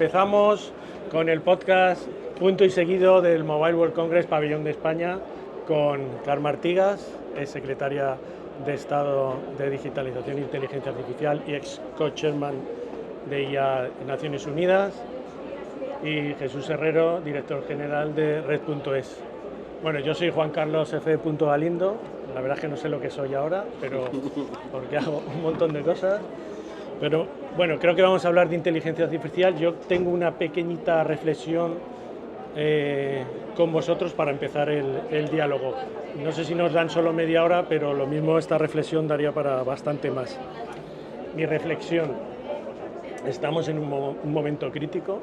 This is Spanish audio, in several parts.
Empezamos con el podcast punto y seguido del Mobile World Congress Pabellón de España con Carme Artigas, es secretaria de Estado de Digitalización e Inteligencia Artificial y ex co-chairman de IA Naciones Unidas, y Jesús Herrero, director general de Red.es. Bueno, yo soy Juan Carlos F. Galindo, la verdad es que no sé lo que soy ahora, pero porque hago un montón de cosas. Pero bueno, creo que vamos a hablar de inteligencia artificial. Yo tengo una pequeñita reflexión con vosotros para empezar el diálogo. No sé si nos dan solo media hora, pero lo mismo esta reflexión daría para bastante más. Mi reflexión: estamos en un momento crítico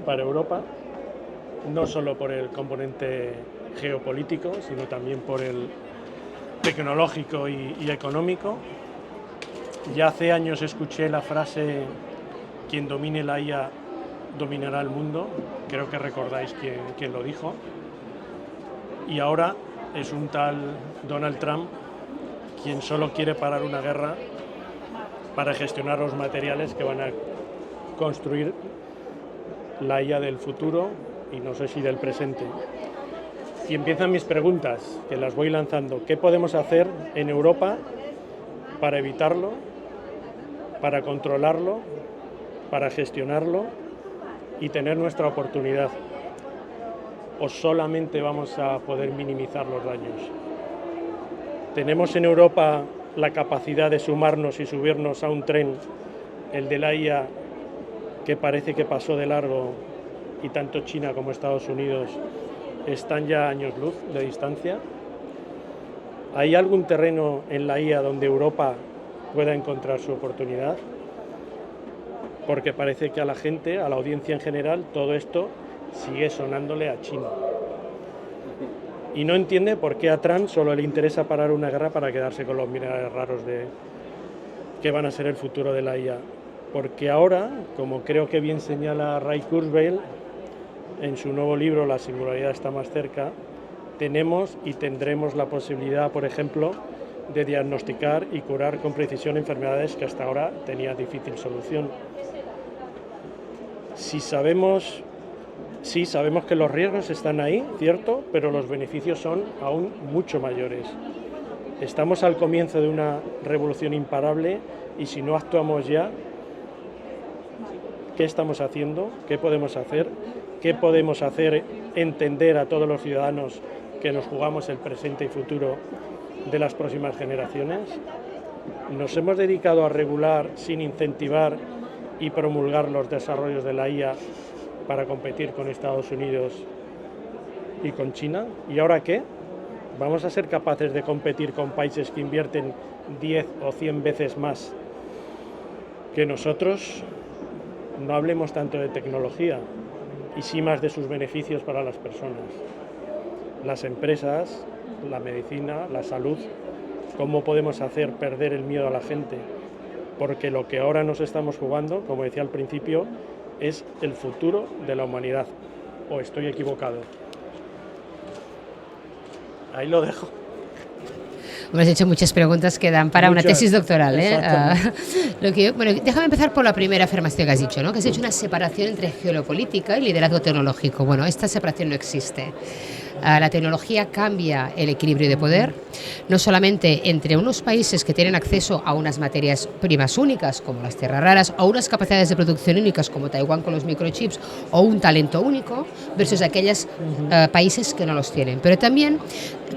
para Europa, no solo por el componente geopolítico, sino también por el tecnológico y económico. Ya hace años escuché la frase: quien domine la IA dominará el mundo. Creo que recordáis quién lo dijo. Y ahora es un tal Donald Trump quien solo quiere parar una guerra para gestionar los materiales que van a construir la IA del futuro y no sé si del presente. Y empiezan mis preguntas, que las voy lanzando. ¿Qué podemos hacer en Europa para evitarlo, para controlarlo, para gestionarlo y tener nuestra oportunidad? ¿O solamente vamos a poder minimizar los daños? ¿Tenemos en Europa la capacidad de sumarnos y subirnos a un tren, el de la IA, que parece que pasó de largo y tanto China como Estados Unidos están ya a años luz de distancia? ¿Hay algún terreno en la IA donde Europa pueda encontrar su oportunidad? Porque parece que a la gente, a la audiencia en general, todo esto sigue sonándole a China. Y no entiende por qué a Trump solo le interesa parar una guerra para quedarse con los minerales raros que van a ser el futuro de la IA. Porque ahora, como creo que bien señala Ray Kurzweil en su nuevo libro La singularidad está más cerca, tenemos y tendremos la posibilidad, por ejemplo, de diagnosticar y curar con precisión enfermedades que hasta ahora tenían difícil solución. Sabemos que los riesgos están ahí, cierto, pero los beneficios son aún mucho mayores. Estamos al comienzo de una revolución imparable y si no actuamos ya, ¿qué estamos haciendo? ¿Qué podemos hacer? ¿Qué podemos hacer entender a todos los ciudadanos que nos jugamos el presente y futuro de las próximas generaciones? Nos hemos dedicado a regular sin incentivar y promulgar los desarrollos de la IA para competir con Estados Unidos y con China. ¿Y ahora qué? ¿Vamos a ser capaces de competir con países que invierten 10 o 100 veces más que nosotros? No hablemos tanto de tecnología y sí más de sus beneficios para las personas, las empresas, la medicina, la salud. ¿Cómo podemos hacer perder el miedo a la gente? Porque lo que ahora nos estamos jugando, como decía al principio, es el futuro de la humanidad. ¿O estoy equivocado? Ahí lo dejo. Me has hecho muchas preguntas que dan para una tesis doctoral. Déjame empezar por la primera afirmación que has dicho, ¿no? Que has hecho una separación entre geopolítica y liderazgo tecnológico. Bueno, esta separación no existe. La tecnología cambia el equilibrio de poder, no solamente entre unos países que tienen acceso a unas materias primas únicas, como las tierras raras, o unas capacidades de producción únicas, como Taiwán con los microchips, o un talento único, versus aquellos países que no los tienen. Pero también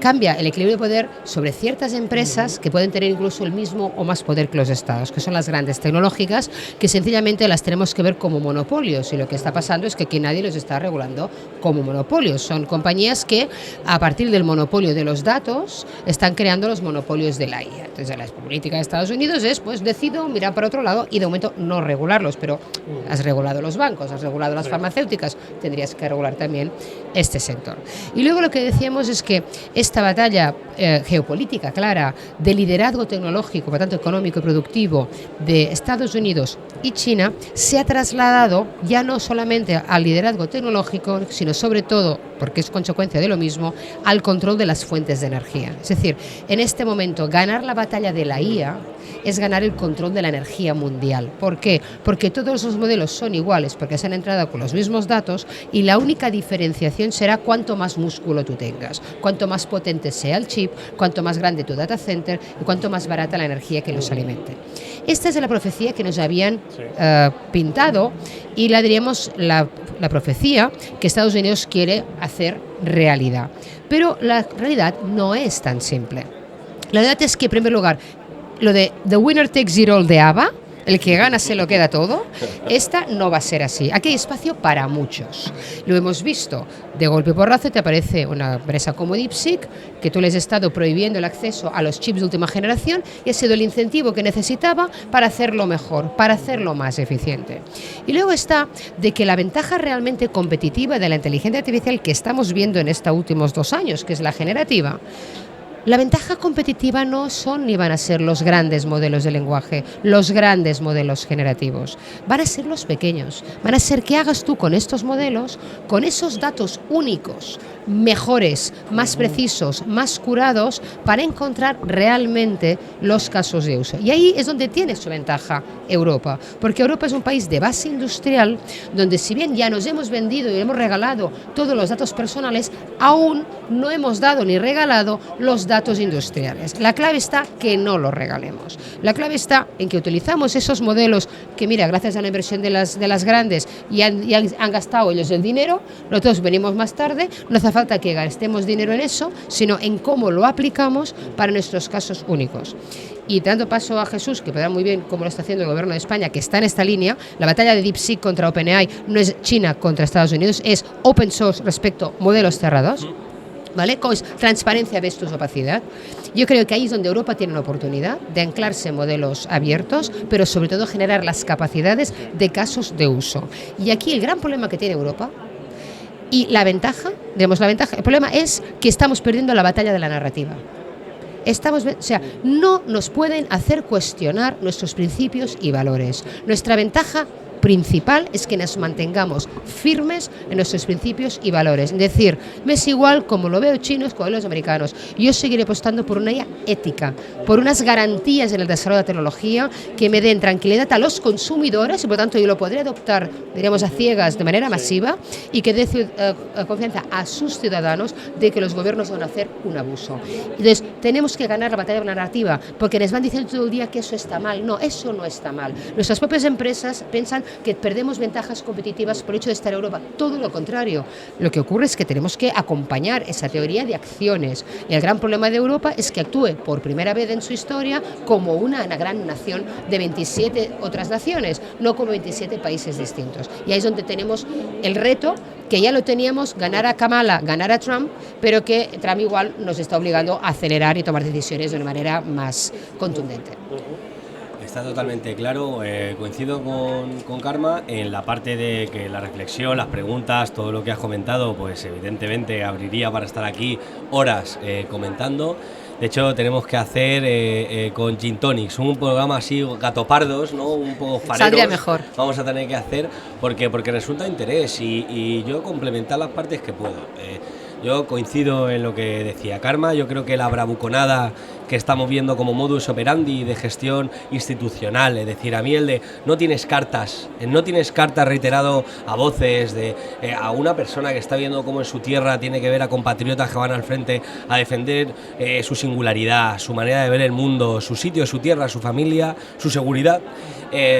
cambia el equilibrio de poder sobre ciertas empresas que pueden tener incluso el mismo o más poder que los estados, que son las grandes tecnológicas, que sencillamente las tenemos que ver como monopolios, y lo que está pasando es que aquí nadie los está regulando como monopolios. Son compañías que a partir del monopolio de los datos están creando los monopolios de la IA. Entonces la política de Estados Unidos es, pues decido mirar para otro lado y de momento no regularlos, pero has regulado los bancos, has regulado las farmacéuticas, tendrías que regular también este sector. Y luego lo que decíamos es que esta batalla geopolítica clara de liderazgo tecnológico, por tanto económico y productivo, de Estados Unidos y China se ha trasladado ya no solamente al liderazgo tecnológico, sino sobre todo porque es consecuencia de lo mismo, al control de las fuentes de energía. Es decir, en este momento ganar la batalla de la IA es ganar el control de la energía mundial. ¿Por qué? Porque todos los modelos son iguales, porque se han entrado con los mismos datos y la única diferenciación será cuánto más músculo tú tengas, cuánto más potente sea el chip, cuánto más grande tu data center y cuánto más barata la energía que los alimente. Esta es la profecía que nos habían pintado y la diríamos la profecía que Estados Unidos quiere hacer realidad. Pero la realidad no es tan simple. La verdad es que, en primer lugar, lo de The Winner Takes It All de ABBA, el que gana se lo queda todo, esta no va a ser así. Aquí hay espacio para muchos. Lo hemos visto. De golpe y porrazo te aparece una empresa como DeepSeek, que tú les has estado prohibiendo el acceso a los chips de última generación y ha sido el incentivo que necesitaba para hacerlo mejor, para hacerlo más eficiente. Y luego está de que la ventaja realmente competitiva de la inteligencia artificial que estamos viendo en estos últimos 2 años, que es la generativa, la ventaja competitiva no son ni van a ser los grandes modelos de lenguaje, los grandes modelos generativos. Van a ser los pequeños. Van a ser qué hagas tú con estos modelos, con esos datos únicos, mejores, más precisos, más curados, para encontrar realmente los casos de uso. Y ahí es donde tiene su ventaja Europa, porque Europa es un país de base industrial, donde si bien ya nos hemos vendido y hemos regalado todos los datos personales, aún no hemos dado ni regalado los datos industriales. La clave está que no los regalemos. La clave está en que utilizamos esos modelos que, mira, gracias a la inversión de las grandes y han gastado ellos el dinero, nosotros venimos más tarde, no hace falta que gastemos dinero en eso, sino en cómo lo aplicamos para nuestros casos únicos. Y dando paso a Jesús, que verá muy bien cómo lo está haciendo el gobierno de España, que está en esta línea, la batalla de DeepSeek contra OpenAI no es China contra Estados Unidos, es open source respecto a modelos cerrados, ¿vale? Con transparencia versus opacidad. Yo creo que ahí es donde Europa tiene una oportunidad de anclarse en modelos abiertos, pero sobre todo generar las capacidades de casos de uso. Y aquí el gran problema que tiene Europa y la ventaja, el problema es que estamos perdiendo la batalla de la narrativa. No nos pueden hacer cuestionar nuestros principios y valores. Nuestra ventaja principal es que nos mantengamos firmes en nuestros principios y valores. Es decir, me es igual como lo veo chinos como los americanos. Yo seguiré apostando por una IA ética, por unas garantías en el desarrollo de la tecnología que me den tranquilidad a los consumidores y por tanto yo lo podré adoptar, diríamos, a ciegas de manera masiva y que dé confianza a sus ciudadanos de que los gobiernos van a hacer un abuso. Entonces, tenemos que ganar la batalla de la narrativa porque les van diciendo todo el día que eso está mal. No, eso no está mal. Nuestras propias empresas piensan que perdemos ventajas competitivas por el hecho de estar en Europa. Todo lo contrario. Lo que ocurre es que tenemos que acompañar esa teoría de acciones. Y el gran problema de Europa es que actúe por primera vez en su historia como una gran nación de 27 otras naciones, no como 27 países distintos. Y ahí es donde tenemos el reto, que ya lo teníamos, ganar a Kamala, ganar a Trump, pero que Trump igual nos está obligando a acelerar y tomar decisiones de una manera más contundente. Está totalmente claro, coincido con Karma en la parte de que la reflexión, las preguntas, todo lo que has comentado, pues evidentemente abriría para estar aquí horas comentando. De hecho, tenemos que hacer con Gin Tonics un programa así, gatopardos, ¿no? Un poco fareros. Saldría mejor. Vamos a tener que hacer porque resulta interés y yo complementar las partes que puedo. Yo coincido en lo que decía Karma. Yo creo que la bravuconada que estamos viendo como modus operandi de gestión institucional, es decir, a mí el de no tienes cartas reiterado a voces de a una persona que está viendo cómo en su tierra tiene que ver a compatriotas que van al frente a defender su singularidad, su manera de ver el mundo, su sitio, su tierra, su familia, su seguridad.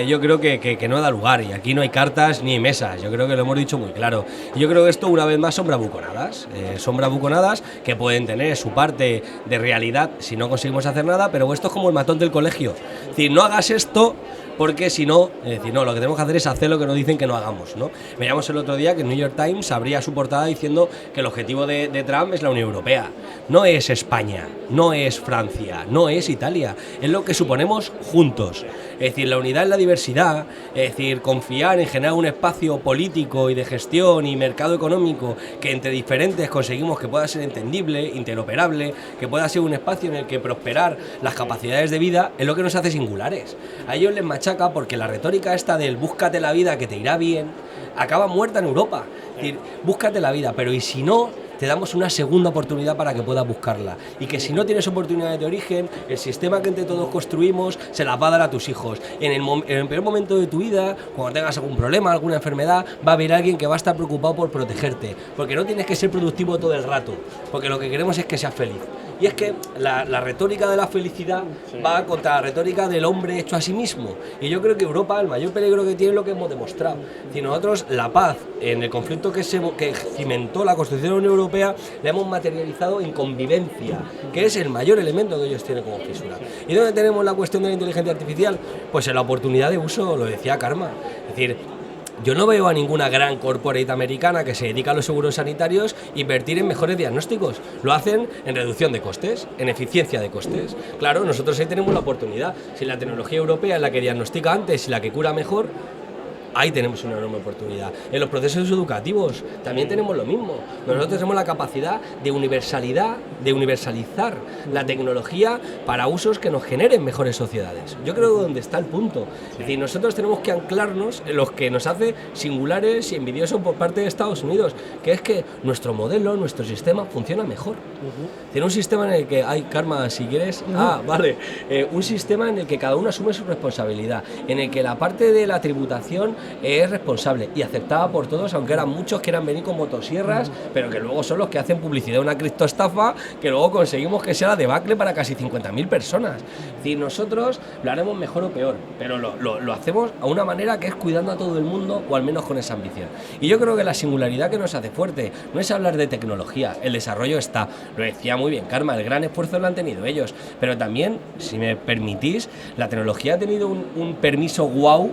Yo creo que no da lugar y aquí no hay cartas ni hay mesas, yo creo que lo hemos dicho muy claro. Yo creo que esto una vez más son bravuconadas que pueden tener su parte de realidad si no conseguimos hacer nada, pero esto es como el matón del colegio, es decir, no hagas esto porque si no, es decir, no, lo que tenemos que hacer es hacer lo que nos dicen que no hagamos, ¿no? Veíamos el otro día que el New York Times abría su portada diciendo que el objetivo de Trump es la Unión Europea, no es España, no es Francia, no es Italia, es lo que suponemos juntos, es decir, la unidad en la diversidad, es decir, confiar en generar un espacio político y de gestión y mercado económico que entre diferentes conseguimos que pueda ser entendible, interoperable, que pueda ser un espacio en el que prosperar las capacidades de vida, es lo que nos hace singulares. A ellos les machaca machaca porque la retórica esta del búscate la vida que te irá bien acaba muerta en Europa. Es decir, búscate la vida, pero ¿y si no? Te damos una segunda oportunidad para que puedas buscarla. Y que si no tienes oportunidades de origen, el sistema que entre todos construimos se las va a dar a tus hijos. En el peor momento de tu vida, cuando tengas algún problema, alguna enfermedad, va a haber alguien que va a estar preocupado por protegerte. Porque no tienes que ser productivo todo el rato. Porque lo que queremos es que seas feliz. Y es que la retórica de la felicidad va contra la retórica del hombre hecho a sí mismo. Y yo creo que Europa, el mayor peligro que tiene es lo que hemos demostrado. Si nosotros la paz en el conflicto que cimentó la Constitución de la Unión Europea, la hemos materializado en convivencia, que es el mayor elemento que ellos tienen como fisura. ¿Y dónde tenemos la cuestión de la inteligencia artificial? Pues en la oportunidad de uso, lo decía Karma. Es decir, yo no veo a ninguna gran corporate americana que se dedica a los seguros sanitarios invertir en mejores diagnósticos. Lo hacen en reducción de costes, en eficiencia de costes. Claro, nosotros ahí tenemos la oportunidad. Si la tecnología europea es la que diagnostica antes y la que cura mejor, ahí tenemos una enorme oportunidad. En los procesos educativos también tenemos lo mismo. Nosotros tenemos la capacidad de universalidad, de universalizar la tecnología para usos que nos generen mejores sociedades. Yo creo que donde está el punto. Es decir, nosotros tenemos que anclarnos en lo que nos hace singulares y envidiosos por parte de Estados Unidos, que es que nuestro modelo, nuestro sistema funciona mejor. Tiene un sistema en el que hay, Karma, si quieres, un sistema en el que cada uno asume su responsabilidad, en el que la parte de la tributación es responsable y aceptada por todos, aunque eran muchos que eran venir con motosierras, pero que luego son los que hacen publicidad de una criptoestafa que luego conseguimos que sea la debacle para casi 50.000 personas. Es decir, nosotros lo haremos mejor o peor, pero lo hacemos a una manera que es cuidando a todo el mundo, o al menos con esa ambición. Y yo creo que la singularidad que nos hace fuerte no es hablar de tecnología, el desarrollo está, lo decía muy bien Karma, el gran esfuerzo lo han tenido ellos, pero también, si me permitís, la tecnología ha tenido un permiso guau.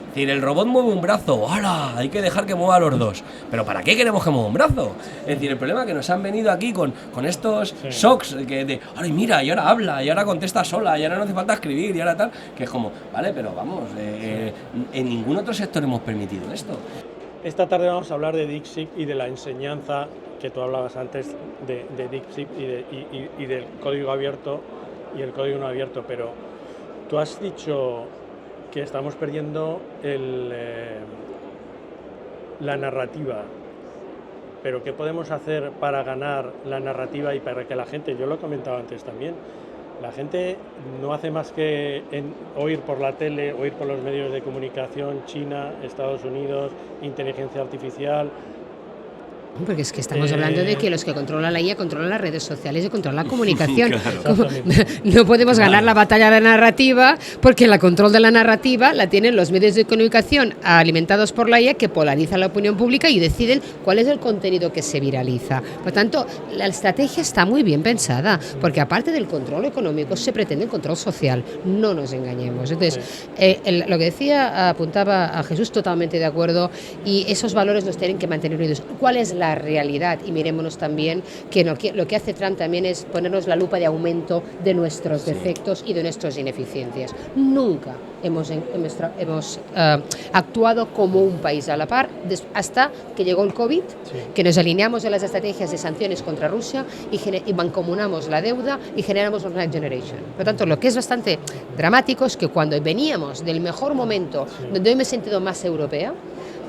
Es decir, el robot mueve un brazo, ¡hala! Hay que dejar que mueva los dos. ¿Pero para qué queremos que mueva un brazo? Es decir, el problema es que nos han venido aquí con estos shocks de, ¡ay, mira! Y ahora habla, y ahora contesta sola, y ahora no hace falta escribir, y ahora tal. Que es como, vale, pero vamos, en ningún otro sector hemos permitido esto. Esta tarde vamos a hablar de DeepSeek y de la enseñanza que tú hablabas antes de DeepSeek y del código abierto y el código no abierto, pero tú has dicho que estamos perdiendo la narrativa, pero ¿qué podemos hacer para ganar la narrativa y para que la gente, yo lo he comentado antes también, la gente no hace más que oír por la tele, oír por los medios de comunicación, China, Estados Unidos, inteligencia artificial? Porque es que estamos hablando de que los que controlan la IA controlan las redes sociales y controlan la comunicación. Claro. No podemos ganar la batalla de la narrativa porque el control de la narrativa la tienen los medios de comunicación alimentados por la IA, que polarizan la opinión pública y deciden cuál es el contenido que se viraliza. Por tanto, la estrategia está muy bien pensada, porque aparte del control económico se pretende el control social. No nos engañemos. Entonces, lo que decía, apuntaba a Jesús, totalmente de acuerdo, y esos valores los tienen que mantener unidos. ¿Cuál es la realidad? Y mirémonos también que lo que hace Trump también es ponernos la lupa de aumento de nuestros defectos y de nuestras ineficiencias. Nunca hemos actuado como un país a la par hasta que llegó el COVID, que nos alineamos a las estrategias de sanciones contra Rusia y mancomunamos la deuda y generamos una Next Generation. Por tanto, lo que es bastante dramático es que cuando veníamos del mejor momento, donde yo me he sentido más europea,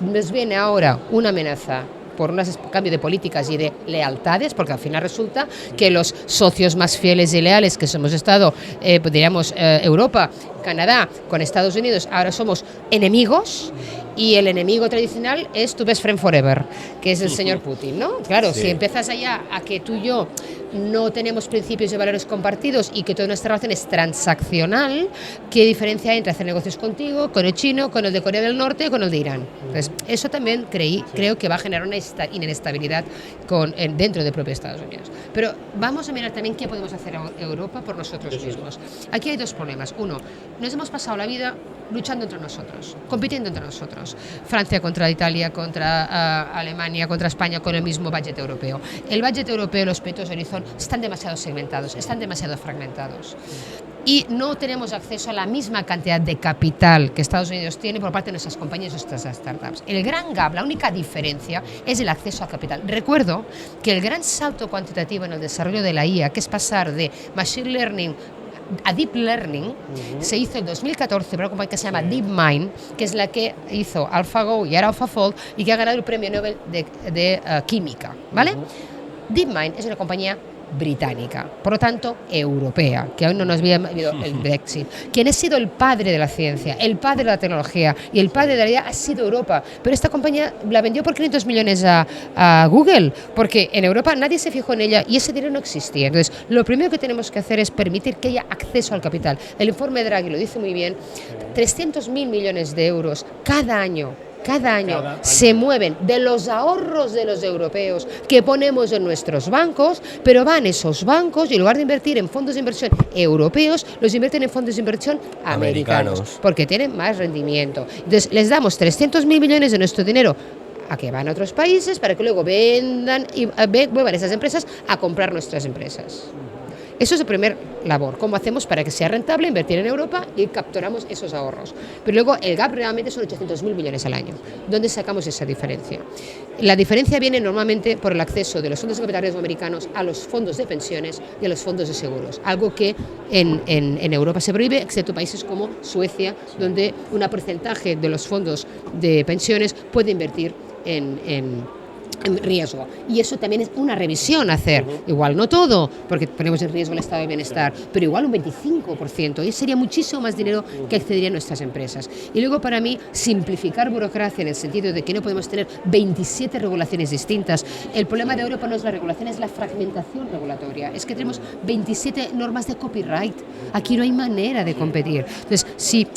nos viene ahora una amenaza por un cambio de políticas y de lealtades, porque al final resulta que los socios más fieles y leales que hemos estado, diríamos, Europa, Canadá, con Estados Unidos, ahora somos enemigos, y el enemigo tradicional es tu best friend forever, que es el señor Putin, ¿no? Claro, si empiezas allá a que tú y yo no tenemos principios y valores compartidos y que toda nuestra relación es transaccional, ¿qué diferencia hay entre hacer negocios contigo, con el chino, con el de Corea del Norte y con el de Irán? Entonces, eso también creo que va a generar una inestabilidad dentro de propio Estados Unidos. Pero vamos a mirar también qué podemos hacer en Europa por nosotros mismos. Aquí hay dos problemas. Uno, nos hemos pasado la vida luchando entre nosotros, compitiendo entre nosotros. Francia contra Italia, contra Alemania, contra España, con el mismo budget europeo. El budget europeo, los proyectos de Horizon, están demasiado segmentados, están demasiado fragmentados. Y no tenemos acceso a la misma cantidad de capital que Estados Unidos tiene por parte de nuestras compañías y nuestras startups. El gran gap, la única diferencia, es el acceso a capital. Recuerdo que el gran salto cuantitativo en el desarrollo de la IA, que es pasar de machine learning a Deep Learning se hizo en 2014 por una compañía que se llama DeepMind, que es la que hizo AlphaGo y ahora AlphaFold y que ha ganado el premio Nobel de química, ¿vale? DeepMind es una compañía británica, por lo tanto europea, que aún no nos había habido el Brexit. Quien ha sido el padre de la ciencia, el padre de la tecnología y el padre de la idea ha sido Europa, pero esta compañía la vendió por 500 millones a Google, porque en Europa nadie se fijó en ella y ese dinero no existía. Entonces, lo primero que tenemos que hacer es permitir que haya acceso al capital. El informe Draghi lo dice muy bien, 300.000 millones de euros cada año se mueven de los ahorros de los europeos que ponemos en nuestros bancos, pero van esos bancos y en lugar de invertir en fondos de inversión europeos, los invierten en fondos de inversión americanos. Porque tienen más rendimiento. Entonces les damos 300.000 millones de nuestro dinero a que van a otros países para que luego vendan y muevan esas empresas a comprar nuestras empresas. Eso es el primer labor, cómo hacemos para que sea rentable invertir en Europa y capturamos esos ahorros. Pero luego el gap realmente son 800.000 millones al año. ¿Dónde sacamos esa diferencia? La diferencia viene normalmente por el acceso de los fondos de capital riesgo americanos a los fondos de pensiones y a los fondos de seguros, algo que en Europa se prohíbe, excepto países como Suecia, donde un porcentaje de los fondos de pensiones puede invertir en riesgo. Y eso también es una revisión a hacer. Igual no todo, porque ponemos en riesgo el estado de bienestar, pero igual un 25%. Y sería muchísimo más dinero que accederían nuestras empresas. Y luego, para mí, simplificar burocracia en el sentido de que no podemos tener 27 regulaciones distintas. El problema de Europa no es la regulación, es la fragmentación regulatoria. Es que tenemos 27 normas de copyright. Aquí no hay manera de competir. Entonces, si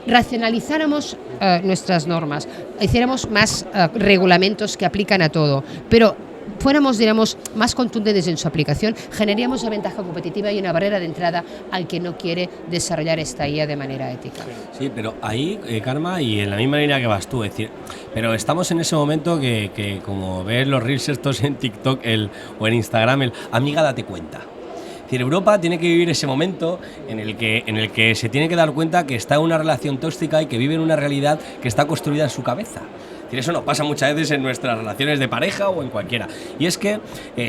racionalizáramos nuestras normas, hiciéramos más reglamentos que aplican a todo, pero fuéramos, digamos, más contundentes en su aplicación, generaríamos una ventaja competitiva y una barrera de entrada al que no quiere desarrollar esta IA de manera ética. Sí, pero ahí, Karma, y en la misma línea que vas tú, es decir, pero estamos en ese momento que como ves los reels estos en TikTok o en Instagram, amiga, date cuenta. Es decir, Europa tiene que vivir ese momento en el que se tiene que dar cuenta que está en una relación tóxica y que vive en una realidad que está construida en su cabeza. Es decir, eso nos pasa muchas veces en nuestras relaciones de pareja o en cualquiera. Y es que,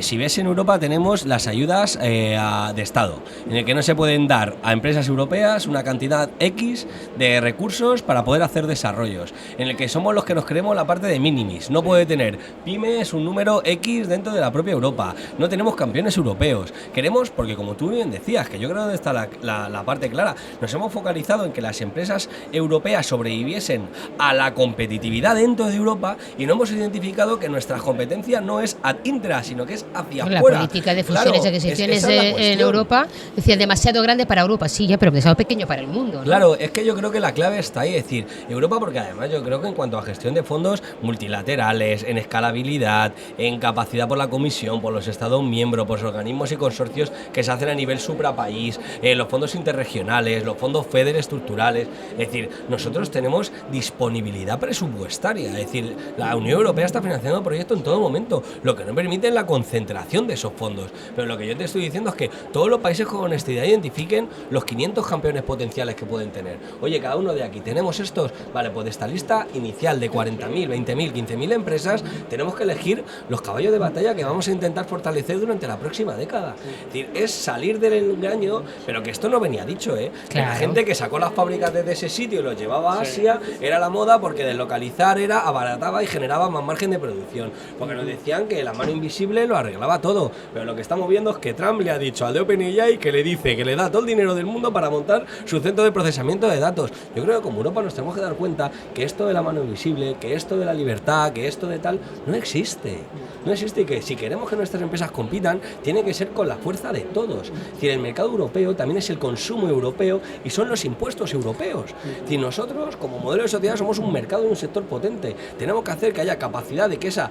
si ves, en Europa tenemos las ayudas de Estado, en el que no se pueden dar a empresas europeas una cantidad X de recursos para poder hacer desarrollos, en el que somos los que nos creemos la parte de minimis. No puede tener pymes un número X dentro de la propia Europa. No tenemos campeones europeos. Queremos, porque como tú bien decías, que yo creo que está la parte clara, nos hemos focalizado en que las empresas europeas sobreviviesen a la competitividad dentro de Europa y no hemos identificado que nuestra competencia no es ad intra, sino que es hacia afuera. La política de fusiones y adquisiciones en Europa, decía, demasiado grande para Europa, sí, ya, pero demasiado pequeño para el mundo, ¿no? Claro, es que yo creo que la clave está ahí, es decir, Europa, porque además yo creo que en cuanto a gestión de fondos multilaterales, en escalabilidad, en capacidad por la Comisión, por los Estados miembros, por los organismos y consorcios que se hacen a nivel suprapaís, los fondos interregionales, los fondos FEDER estructurales, es decir, nosotros tenemos disponibilidad presupuestaria. Es decir, la Unión Europea está financiando proyectos en todo momento, lo que no permite la concentración de esos fondos. Pero lo que yo te estoy diciendo es que todos los países con honestidad identifiquen los 500 campeones potenciales que pueden tener. Oye, cada uno de aquí tenemos estos. Vale, pues de esta lista inicial de 40.000, 20.000, 15.000 empresas, tenemos que elegir los caballos de batalla que vamos a intentar fortalecer durante la próxima década. Es decir, es salir del engaño, pero que esto no venía dicho, ¿eh? Claro. Que la gente que sacó las fábricas desde ese sitio y los llevaba a Asia, era la moda porque deslocalizar era abarataba y generaba más margen de producción, porque nos decían que la mano invisible lo arreglaba todo, pero lo que estamos viendo es que Trump le ha dicho al de OpenAI que le dice que le da todo el dinero del mundo para montar su centro de procesamiento de datos. Yo creo que como Europa nos tenemos que dar cuenta que esto de la mano invisible, que esto de la libertad, que esto de tal, no existe, y que si queremos que nuestras empresas compitan, tiene que ser con la fuerza de todos. Es decir, el mercado europeo también es el consumo europeo y son los impuestos europeos. Es decir, nosotros como modelo de sociedad somos un mercado y un sector potente. Tenemos que hacer que haya capacidad de que esa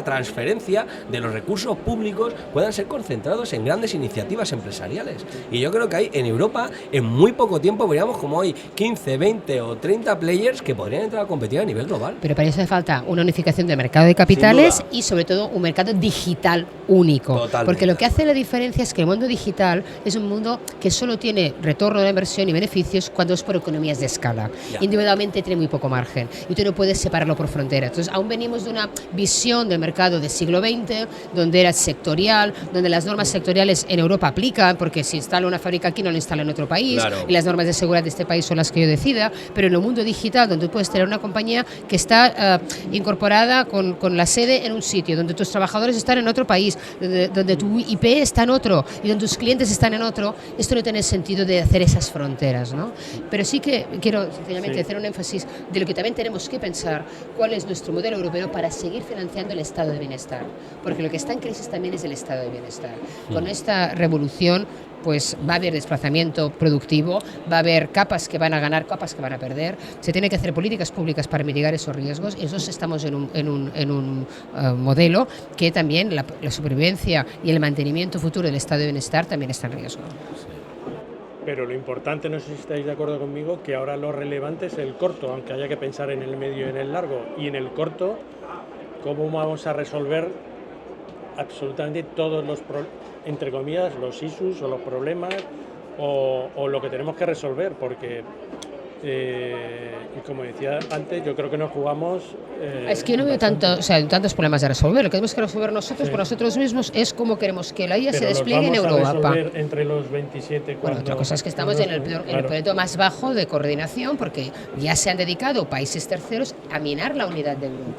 transferencia de los recursos públicos puedan ser concentrados en grandes iniciativas empresariales. Y yo creo que hay en Europa, en muy poco tiempo, veríamos como hay 15, 20 o 30 players que podrían entrar a competir a nivel global. Pero para eso hace falta una unificación del mercado de capitales y sobre todo un mercado digital único. Totalmente. Porque lo que hace la diferencia es que el mundo digital es un mundo que solo tiene retorno de inversión y beneficios cuando es por economías de escala. Individualmente tiene muy poco margen. Y tú no puedes separarlo por fronteras. Entonces, aún venimos de una visión del mercado del siglo XX, donde era sectorial, donde las normas sectoriales en Europa aplican, porque si instala una fábrica aquí no la instala en otro país, y las normas de seguridad de este país son las que yo decida, pero en el mundo digital, donde tú puedes tener una compañía que está incorporada con la sede en un sitio, donde tus trabajadores están en otro país, donde tu IP está en otro y donde tus clientes están en otro, esto no tiene sentido de hacer esas fronteras, ¿no? Pero sí que quiero sencillamente hacer un énfasis de lo que también tenemos que pensar, cuál es nuestro modelo europeo para seguir financiando el estado de bienestar, porque lo que está en crisis también es el estado de bienestar. Con esta revolución pues va a haber desplazamiento productivo, va a haber capas que van a ganar, capas que van a perder, se tiene que hacer políticas públicas para mitigar esos riesgos, y nosotros estamos en un modelo que también la supervivencia y el mantenimiento futuro del estado de bienestar también está en riesgo. Pero lo importante, no sé si estáis de acuerdo conmigo, que ahora lo relevante es el corto, aunque haya que pensar en el medio y en el largo. Y en el corto, ¿cómo vamos a resolver absolutamente todos los, entre comillas, los issues o los problemas o lo que tenemos que resolver? Porque, como decía antes, yo creo que nos jugamos... es que yo no veo tantos problemas de resolver. Lo que tenemos que resolver nosotros por nosotros mismos es cómo queremos que la IA se despliegue en Europa. Entre los 27... Bueno, otra cosa es que estamos en el periodo más bajo de coordinación, porque ya se han dedicado países terceros a minar la unidad de Europa.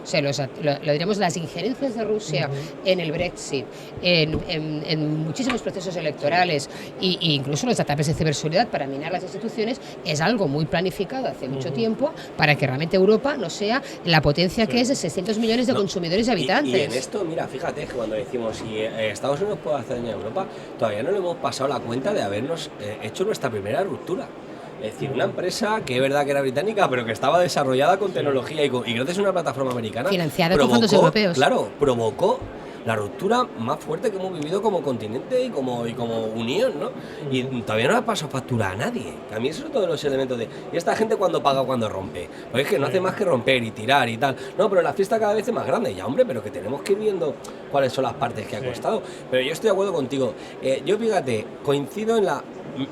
O sea, lo diremos, las injerencias de Rusia en el Brexit, en muchísimos procesos electorales e incluso los ataques de ciberseguridad para minar las instituciones, es algo muy planificado hace mucho tiempo para que realmente Europa no sea la potencia que es de 600 millones de consumidores y habitantes. Y en esto, mira, fíjate que cuando decimos si Estados Unidos puede hacer daño a Europa, todavía no le hemos pasado la cuenta de habernos hecho nuestra primera ruptura. Es decir, una empresa que es verdad que era británica, pero que estaba desarrollada con tecnología y gracias a una plataforma americana. Financiada con fondos europeos. Claro, provocó la ruptura más fuerte que hemos vivido como continente y como unión, ¿no? Y todavía no le ha pasado factura a nadie. A mí eso es todos los elementos de... ¿Y esta gente cuando paga, cuando rompe? Pues es que no hace más que romper y tirar y tal. No, pero la fiesta cada vez es más grande. Ya, hombre, pero que tenemos que ir viendo cuáles son las partes que ha costado. Pero yo estoy de acuerdo contigo. Yo, fíjate, coincido en la...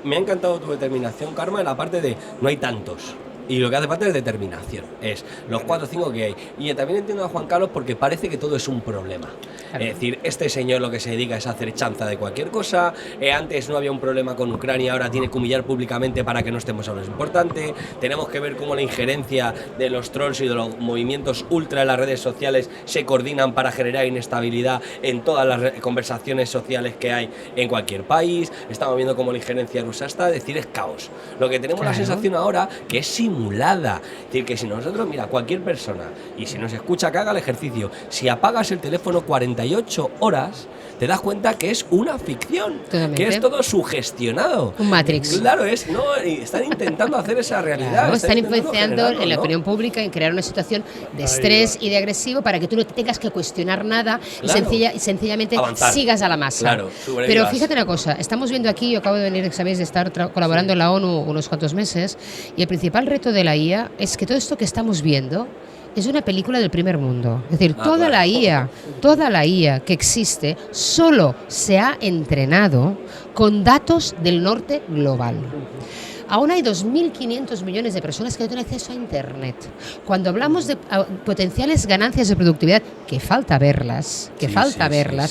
Me ha encantado tu determinación, Karma, en la parte de no hay tantos. Y lo que hace falta es determinación, es los 4 o 5 que hay. Y también entiendo a Juan Carlos porque parece que todo es un problema. Claro. Es decir, este señor lo que se dedica es a hacer chanza de cualquier cosa. Antes no había un problema con Ucrania, ahora tiene que humillar públicamente para que no estemos a lo importante. Tenemos que ver cómo la injerencia de los trolls y de los movimientos ultra en las redes sociales se coordinan para generar inestabilidad en todas las conversaciones sociales que hay en cualquier país. Estamos viendo cómo la injerencia rusa está, es decir, es caos. Lo que tenemos la sensación ahora que es simulada. Es decir, que si nosotros, mira, cualquier persona, y si nos escucha que haga el ejercicio, si apagas el teléfono 48 horas, te das cuenta que es una ficción, que es todo sugestionado. Un Matrix. Claro, están intentando hacer esa realidad. Claro, están influenciando en la opinión pública, en crear una situación de estrés y de agresivo para que tú no tengas que cuestionar nada y sencillamente avanzar. Sigas a la masa. Claro, pero fíjate una cosa, estamos viendo aquí, yo acabo de venir, sabéis, de estar colaborando en la ONU unos cuantos meses, y el principal reto de la IA es que todo esto que estamos viendo es una película del primer mundo. Es decir, toda la IA que existe solo se ha entrenado con datos del norte global. Aún hay 2.500 millones de personas que no tienen acceso a Internet. Cuando hablamos de potenciales ganancias de productividad, que falta verlas,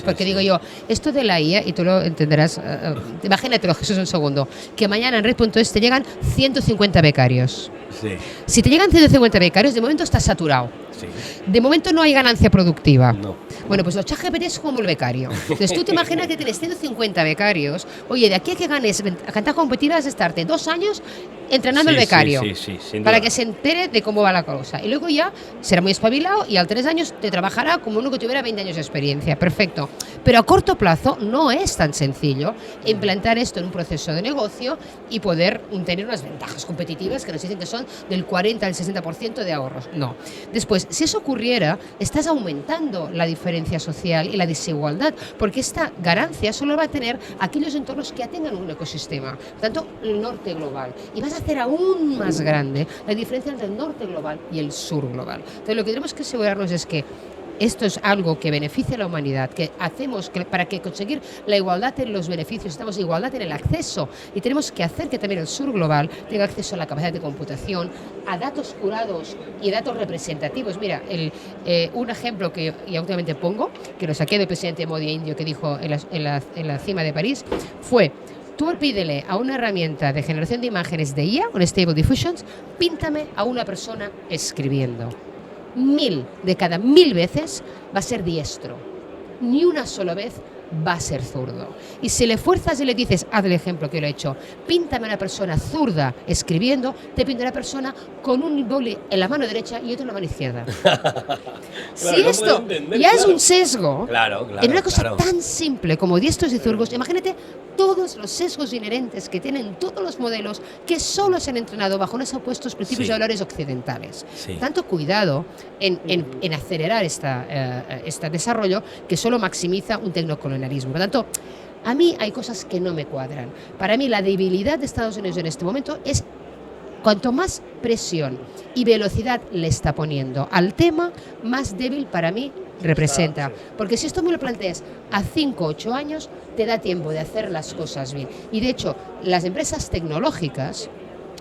porque digo yo, esto de la IA, y tú lo entenderás, imagínatelo, Jesús, un segundo, que mañana en Red.es te llegan 150 becarios. Sí. Si te llegan 150 becarios, de momento estás saturado. Sí. De momento no hay ganancia productiva. No. Bueno, pues los ChatGPT es como el becario. Entonces tú te imaginas que tienes 150 becarios. Oye, de aquí a que ganes ventaja competitiva es estarte 2 años entrenando al becario para que se entere de cómo va la cosa. Y luego ya será muy espabilado y a 3 años te trabajará como uno que tuviera 20 años de experiencia. Perfecto. Pero a corto plazo no es tan sencillo implantar esto en un proceso de negocio y poder tener unas ventajas competitivas que nos dicen que son del 40 al 60% de ahorros. No. Después, si eso ocurriera, estás aumentando la diferencia social y la desigualdad, porque esta ganancia solo va a tener aquellos entornos que ya tengan un ecosistema. Por tanto, el norte global. Y vas a hacer aún más grande la diferencia entre el norte global y el sur global. Entonces, lo que tenemos que asegurarnos es que esto es algo que beneficia a la humanidad, que hacemos para que conseguir la igualdad en los beneficios, necesitamos igualdad en el acceso y tenemos que hacer que también el sur global tenga acceso a la capacidad de computación, a datos curados y datos representativos. Mira, un ejemplo que ya últimamente pongo, que lo saqué del presidente Modi indio, que dijo en la cima de París, fue: tú pídele a una herramienta de generación de imágenes de IA, un Stable Diffusions, píntame a una persona escribiendo. 1000 de cada 1000 veces va a ser diestro. Ni una sola vez va a ser zurdo. Y si le fuerzas y le dices, haz el ejemplo que yo lo he hecho, píntame a una persona zurda escribiendo, te pinta una persona con un boli en la mano derecha y otro en la mano izquierda. Si esto ya es un sesgo, en una cosa tan simple como diestros y zurdos, imagínate todos los sesgos inherentes que tienen todos los modelos que solo se han entrenado bajo unos opuestos principios y valores occidentales. Tanto cuidado en acelerar este desarrollo que solo maximiza un tecnocolonialismo. Por lo tanto, a mí hay cosas que no me cuadran. Para mí la debilidad de Estados Unidos en este momento es cuanto más presión y velocidad le está poniendo al tema, más débil para mí representa. Porque si esto me lo planteas a 5 o 8 años, te da tiempo de hacer las cosas bien. Y de hecho, las empresas tecnológicas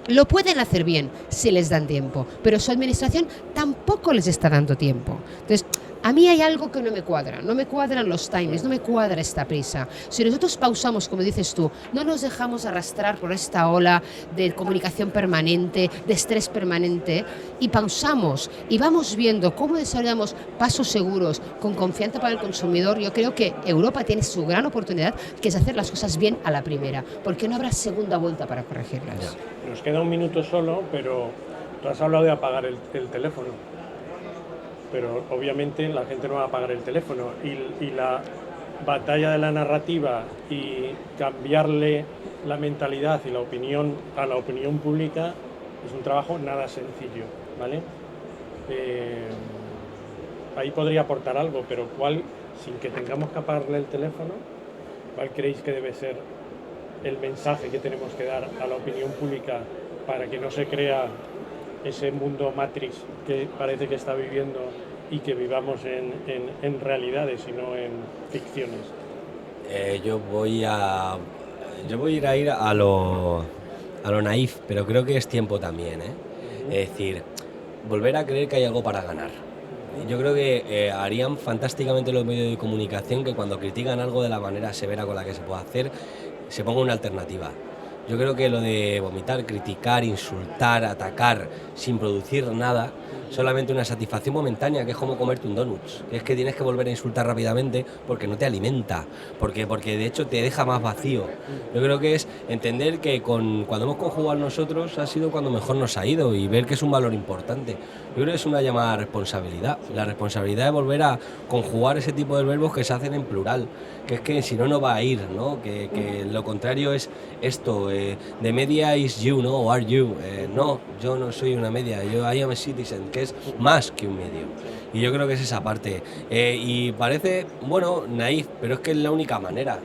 lo pueden hacer bien si les dan tiempo, pero su administración tampoco les está dando tiempo. Entonces, a mí hay algo que no me cuadra, no me cuadran los timings, no me cuadra esta prisa. Si nosotros pausamos, como dices tú, no nos dejamos arrastrar por esta ola de comunicación permanente, de estrés permanente, y pausamos y vamos viendo cómo desarrollamos pasos seguros, con confianza para el consumidor, yo creo que Europa tiene su gran oportunidad, que es hacer las cosas bien a la primera, porque no habrá segunda vuelta para corregirlas. Nos queda un minuto solo, pero tú has hablado de apagar el teléfono. Pero obviamente la gente no va a apagar el teléfono y la batalla de la narrativa y cambiarle la mentalidad y la opinión a la opinión pública es un trabajo nada sencillo, ¿vale? Ahí podría aportar algo, pero sin que tengamos que apagarle el teléfono, ¿cuál creéis que debe ser el mensaje que tenemos que dar a la opinión pública para que no se crea ese mundo Matrix que parece que está viviendo y que vivamos en realidades y no en ficciones? Yo voy a ir a lo naif, pero creo que es tiempo también, ¿eh? Es decir, volver a creer que hay algo para ganar. Yo creo que harían fantásticamente los medios de comunicación que cuando critican algo de la manera severa con la que se puede hacer, se ponga una alternativa. Yo creo que lo de vomitar, criticar, insultar, atacar sin producir nada, solamente una satisfacción momentánea, que es como comerte un donut, que es que tienes que volver a insultar rápidamente porque no te alimenta, porque de hecho te deja más vacío. Yo creo que es entender que cuando hemos conjugado nosotros ha sido cuando mejor nos ha ido y ver que es un valor importante. Yo creo que es una llamada a responsabilidad, la responsabilidad de volver a conjugar ese tipo de verbos que se hacen en plural, que es que si no, no va a ir, ¿no? Que lo contrario es esto, the media is you, ¿no? O are you. No, yo no soy una media, I am a citizen, que es más que un medio. Y yo creo que es esa parte. Y parece, bueno, naif, pero es que es la única manera.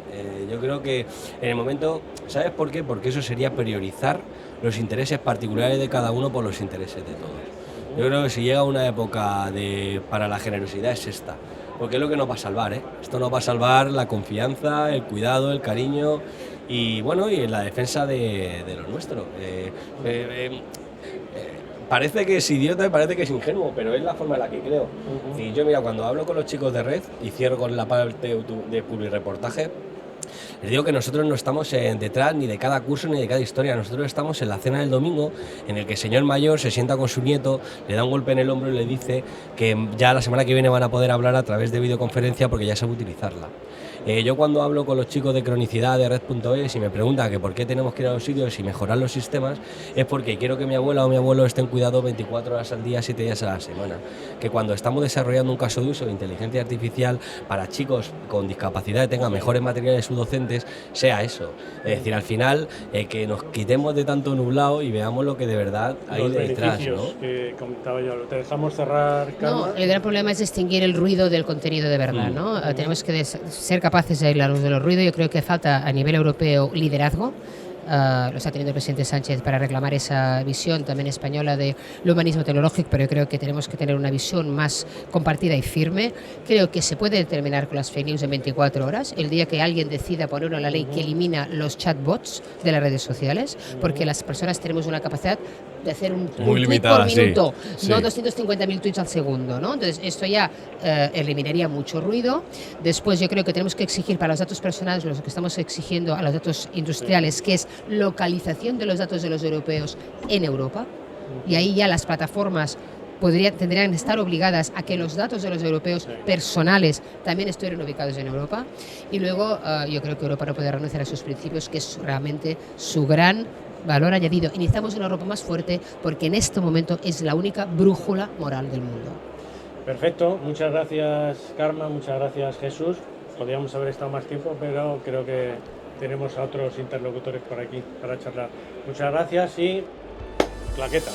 Yo creo que en el momento, ¿sabes por qué? Porque eso sería priorizar los intereses particulares de cada uno por los intereses de todos. Yo creo que si llega una época para la generosidad es esta. Porque es lo que nos va a salvar, ¿eh? Esto nos va a salvar la confianza, el cuidado, el cariño y bueno, y la defensa de lo nuestro. Parece que es idiota y parece que es ingenuo, pero es la forma en la que creo. Y yo, mira, cuando hablo con los chicos de Red y cierro con la parte de publireportaje, les digo que nosotros no estamos detrás ni de cada curso ni de cada historia, nosotros estamos en la cena del domingo en el que el señor mayor se sienta con su nieto, le da un golpe en el hombro y le dice que ya la semana que viene van a poder hablar a través de videoconferencia porque ya sabe utilizarla. Yo cuando hablo con los chicos de cronicidad de Red.es y me preguntan que por qué tenemos que ir a los sitios y mejorar los sistemas, es porque quiero que mi abuela o mi abuelo estén cuidados 24 horas al día, 7 días a la semana. Que cuando estamos desarrollando un caso de uso de inteligencia artificial para chicos con discapacidad que tengan mejores materiales subdocentes, sea eso. Es decir, al final, que nos quitemos de tanto nublado y veamos lo que de verdad hay detrás, ¿no? Que comentaba yo, ¿te dejamos cerrar, Karma? No, el gran problema es distinguir el ruido del contenido de verdad, ¿no? Tenemos que ser capaces de aislarnos de los ruidos. Yo creo que falta a nivel europeo liderazgo. lo está teniendo el presidente Sánchez para reclamar esa visión también española de humanismo tecnológico, pero yo creo que tenemos que tener una visión más compartida y firme. Creo que se puede terminar con las fake news en 24 horas, el día que alguien decida poner una ley que elimina los chatbots de las redes sociales, porque las personas tenemos una capacidad de hacer un tweet por minuto, sí. no 250.000 tweets al segundo, ¿no? Entonces esto ya eliminaría mucho ruido. Después yo creo que tenemos que exigir para los datos personales lo que estamos exigiendo a los datos industriales, que es localización de los datos de los europeos en Europa, y ahí ya las plataformas tendrían que estar obligadas a que los datos de los europeos personales también estuvieran ubicados en Europa. Y luego yo creo que Europa no puede renunciar a sus principios, que es realmente su gran valor añadido. Y necesitamos una Europa más fuerte, porque en este momento es la única brújula moral del mundo. Perfecto, muchas gracias Karma, muchas gracias Jesús. Podríamos haber estado más tiempo, pero creo que tenemos a otros interlocutores por aquí para charlar. Muchas gracias y claqueta.